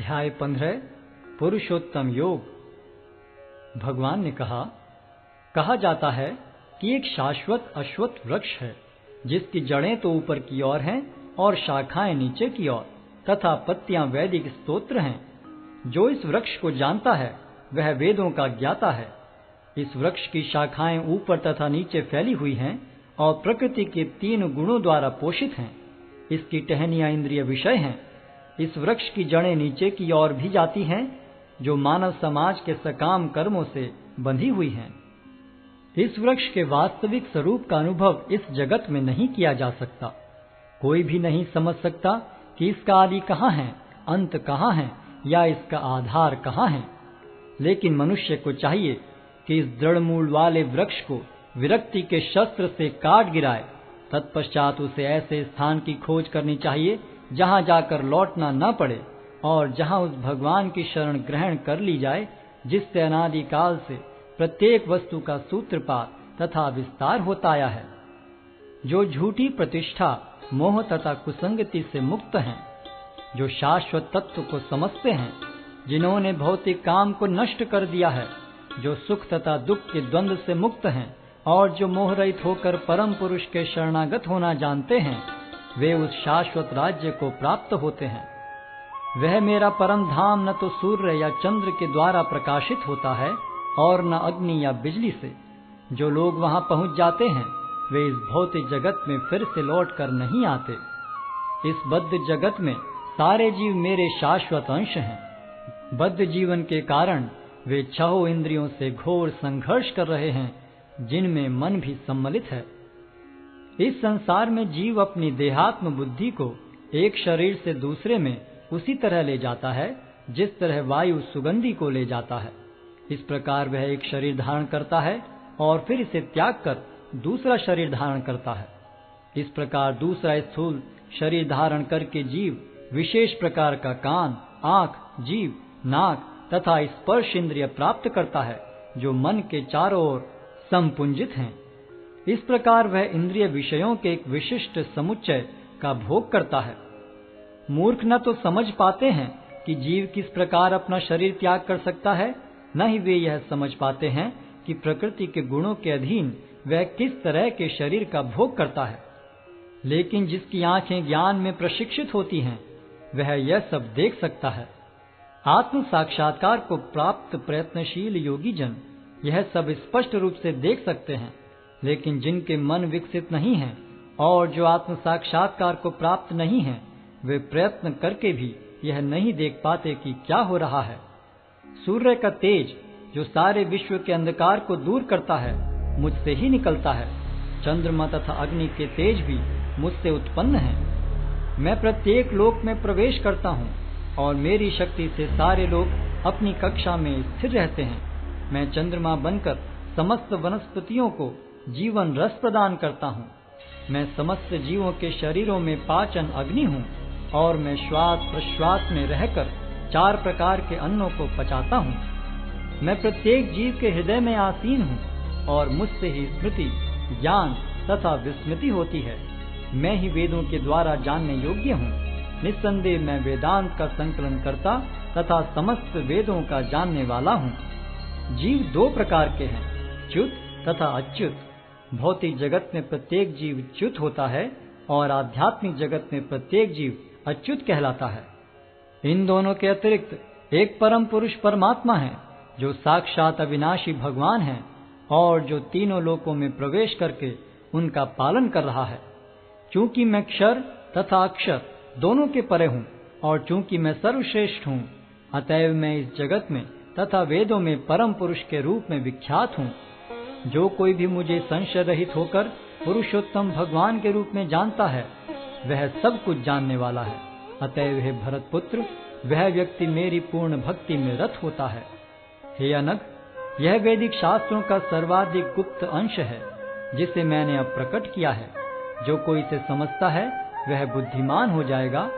अध्याय 15 पुरुषोत्तम योग। भगवान ने कहा जाता है कि एक शाश्वत अश्वत्थ वृक्ष है जिसकी जड़ें तो ऊपर की ओर हैं और शाखाएं नीचे की ओर तथा पत्तियां वैदिक स्तोत्र हैं। जो इस वृक्ष को जानता है वह वेदों का ज्ञाता है। इस वृक्ष की शाखाएं ऊपर तथा नीचे फैली हुई हैं और प्रकृति के 3 गुणों द्वारा पोषित हैं। इसकी टहनियां इंद्रिय विषय हैं। इस वृक्ष की जड़ें नीचे की ओर भी जाती हैं जो मानव समाज के सकाम कर्मों से बंधी हुई हैं। इस वृक्ष के वास्तविक स्वरूप का अनुभव इस जगत में नहीं किया जा सकता। कोई भी नहीं समझ सकता कि इसका आदि कहाँ है, अंत कहाँ है या इसका आधार कहाँ है। लेकिन मनुष्य को चाहिए कि इस दृढ़ मूल वाले वृक्ष को विरक्ति के शस्त्र से काट गिराए। तत्पश्चात उसे ऐसे स्थान की खोज करनी चाहिए जहां जाकर लौटना न पड़े और जहां उस भगवान की शरण ग्रहण कर ली जाए जिससे अनादिकाल से प्रत्येक वस्तु का सूत्रपात तथा विस्तार होता आया है। जो झूठी प्रतिष्ठा, मोह तथा कुसंगति से मुक्त हैं, जो शाश्वत तत्व को समझते हैं, जिन्होंने भौतिक काम को नष्ट कर दिया है, जो सुख तथा दुख के द्वंद्व से मुक्त हैं और जो मोह रहित होकर परम पुरुष के शरणागत होना जानते हैं, वे उस शाश्वत राज्य को प्राप्त होते हैं। वह मेरा परम धाम न तो सूर्य या चंद्र के द्वारा प्रकाशित होता है और न अग्नि या बिजली से। जो लोग वहां पहुंच जाते हैं वे इस भौतिक जगत में फिर से लौट कर नहीं आते। इस बद्ध जगत में सारे जीव मेरे शाश्वत अंश हैं। बद्ध जीवन के कारण वे 6 इंद्रियों से घोर संघर्ष कर रहे हैं जिनमें मन भी सम्मिलित है। इस संसार में जीव अपनी देहात्म बुद्धि को एक शरीर से दूसरे में उसी तरह ले जाता है जिस तरह वायु सुगंधि को ले जाता है। इस प्रकार वह एक शरीर धारण करता है और फिर इसे त्याग कर दूसरा शरीर धारण करता है। इस प्रकार दूसरा स्थूल शरीर धारण करके जीव विशेष प्रकार का कान, आंख, जीभ, नाक तथा स्पर्श इंद्रिय प्राप्त करता है जो मन के चारों ओर संपुंजित हैं। इस प्रकार वह इंद्रिय विषयों के एक विशिष्ट समुच्चय का भोग करता है। मूर्ख न तो समझ पाते हैं कि जीव किस प्रकार अपना शरीर त्याग कर सकता है, न ही वे यह समझ पाते हैं कि प्रकृति के गुणों के अधीन वह किस तरह के शरीर का भोग करता है। लेकिन जिसकी आंखें ज्ञान में प्रशिक्षित होती हैं वह यह सब देख सकता है। आत्म साक्षात्कार को प्राप्त प्रयत्नशील योगी जन यह सब स्पष्ट रूप से देख सकते हैं। लेकिन जिनके मन विकसित नहीं हैं और जो आत्म साक्षात्कार को प्राप्त नहीं हैं, वे प्रयत्न करके भी यह नहीं देख पाते कि क्या हो रहा है। सूर्य का तेज जो सारे विश्व के अंधकार को दूर करता है मुझसे ही निकलता है। चंद्रमा तथा अग्नि के तेज भी मुझसे उत्पन्न हैं। मैं प्रत्येक लोक में प्रवेश करता हूँ और मेरी शक्ति से सारे लोग अपनी कक्षा में स्थिर रहते हैं। मैं चंद्रमा बनकर समस्त वनस्पतियों को जीवन रस प्रदान करता हूँ। मैं समस्त जीवों के शरीरों में पाचन अग्नि हूँ और मैं श्वास प्रश्वास में रहकर 4 प्रकार के अन्नों को पचाता हूँ। मैं प्रत्येक जीव के हृदय में आसीन हूँ और मुझसे ही स्मृति, ज्ञान तथा विस्मृति होती है। मैं ही वेदों के द्वारा जानने योग्य हूँ। निस्संदेह मैं वेदांत का संकलन करता तथा समस्त वेदों का जानने वाला हूँ। जीव 2 प्रकार के हैं, च्युत तथा अच्युत। भौतिक जगत में प्रत्येक जीव च्युत होता है और आध्यात्मिक जगत में प्रत्येक जीव अच्युत कहलाता है। इन दोनों के अतिरिक्त एक परम पुरुष परमात्मा है जो साक्षात अविनाशी भगवान है और जो तीनों लोकों में प्रवेश करके उनका पालन कर रहा है। चूंकि मैं क्षर तथा अक्षर दोनों के परे हूँ और चूंकि मैं सर्वश्रेष्ठ हूँ, अतएव मैं इस जगत में तथा वेदों में परम पुरुष के रूप में विख्यात हूँ। जो कोई भी मुझे संशय रहित होकर पुरुषोत्तम भगवान के रूप में जानता है वह सब कुछ जानने वाला है। अतएव हे भरत पुत्र, वह व्यक्ति मेरी पूर्ण भक्ति में रत होता है। हे अनग, यह वैदिक शास्त्रों का सर्वाधिक गुप्त अंश है जिसे मैंने अब प्रकट किया है। जो कोई इसे समझता है वह बुद्धिमान हो जाएगा